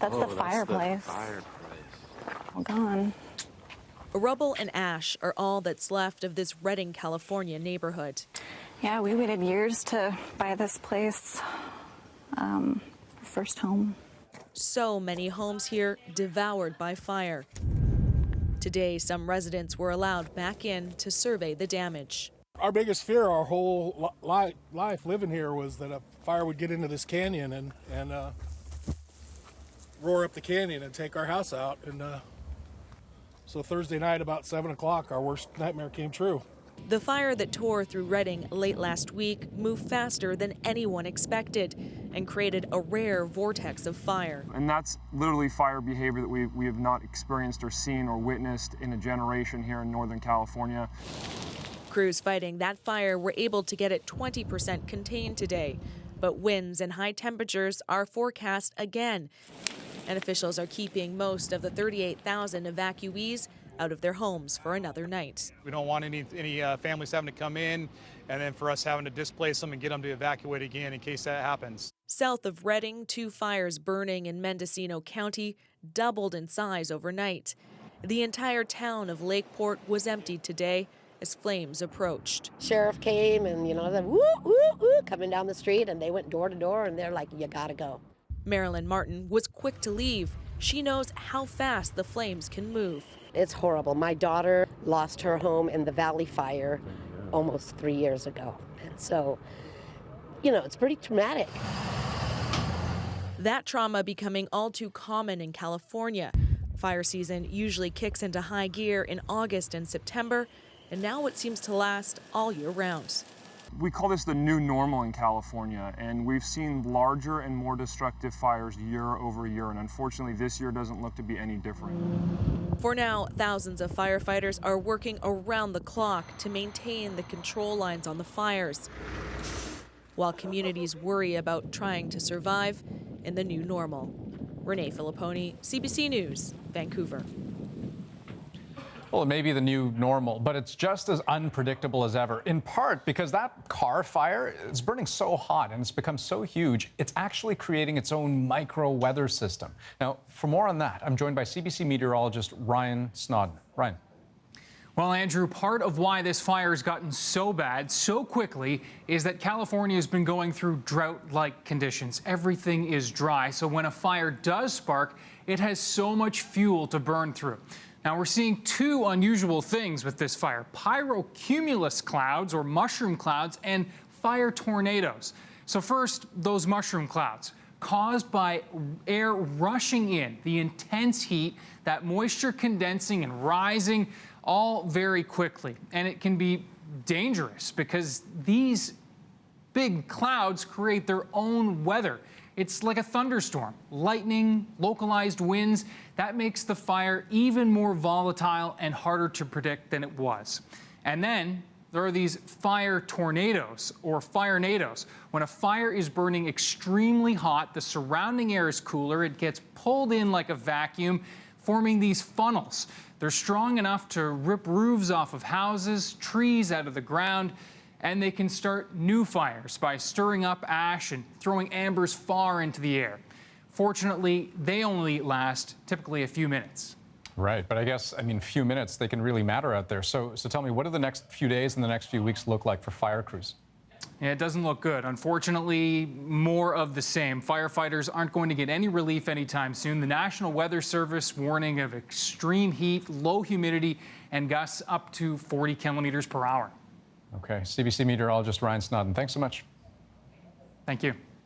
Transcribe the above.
That's the fireplace. All gone. Rubble and ash are all that's left of this Redding, California neighborhood. Yeah, we waited years to buy this place. First home. So many homes here devoured by fire. Today, some residents were allowed back in to survey the damage. Our biggest fear our whole life living here was that a fire would get into this canyon and roar up the canyon and take our house out. And so Thursday night about 7 o'clock, our worst nightmare came true. The fire that tore through Redding late last week moved faster than anyone expected and created a rare vortex of fire. And that's literally fire behavior that we have not experienced or seen or witnessed in a generation here in Northern California. Crews fighting that fire were able to get it 20% contained today, but winds and high temperatures are forecast again. And officials are keeping most of the 38,000 evacuees out of their homes for another night. We don't want any families having to come in and then for us having to displace them and get them to evacuate again in case that happens. South of Redding, 2 fires burning in Mendocino County doubled in size overnight. The entire town of Lakeport was emptied today as flames approached. Sheriff came and, the woo, woo, woo, coming down the street, and they went door to door and they're like, you gotta go. Marilyn Martin was quick to leave. She knows how fast the flames can move. It's horrible. My daughter lost her home in the Valley Fire almost 3 years ago. And so, it's pretty traumatic. That trauma becoming all too common in California. Fire season usually kicks into high gear in August and September, and now it seems to last all year round. We call this the new normal in California, and we've seen larger and more destructive fires year over year, and unfortunately this year doesn't look to be any different. For now, thousands of firefighters are working around the clock to maintain the control lines on the fires, while communities worry about trying to survive in the new normal. Renee Filipponi, CBC News, Vancouver. Well, it may be the new normal, but it's just as unpredictable as ever, in part because that Carr fire is burning so hot and it's become so huge, it's actually creating its own micro-weather system. Now, for more on that, I'm joined by CBC meteorologist Ryan Snodden. Ryan. Well, Andrew, part of why this fire has gotten so bad so quickly is that California has been going through drought-like conditions. Everything is dry, so when a fire does spark, it has so much fuel to burn through. Now, we're seeing 2 unusual things with this fire: pyrocumulus clouds, or mushroom clouds, and fire tornadoes. So first, those mushroom clouds, caused by air rushing in, the intense heat, that moisture condensing and rising all very quickly. And it can be dangerous because these big clouds create their own weather. It's like a thunderstorm, lightning, localized winds. That makes the fire even more volatile and harder to predict than it was. And then there are these fire tornadoes, or firenadoes. When a fire is burning extremely hot, the surrounding air is cooler, it gets pulled in like a vacuum, forming these funnels. They're strong enough to rip roofs off of houses, trees out of the ground, and they can start new fires by stirring up ash and throwing embers far into the air. Fortunately, they only last typically a few minutes. Right, but I guess, few minutes, they can really matter out there. So tell me, what do the next few days and the next few weeks look like for fire crews? Yeah, it doesn't look good. Unfortunately, more of the same. Firefighters aren't going to get any relief anytime soon. The National Weather Service warning of extreme heat, low humidity, and gusts up to 40 kilometers per hour. Okay, CBC meteorologist Ryan Snodden, thanks so much. Thank you.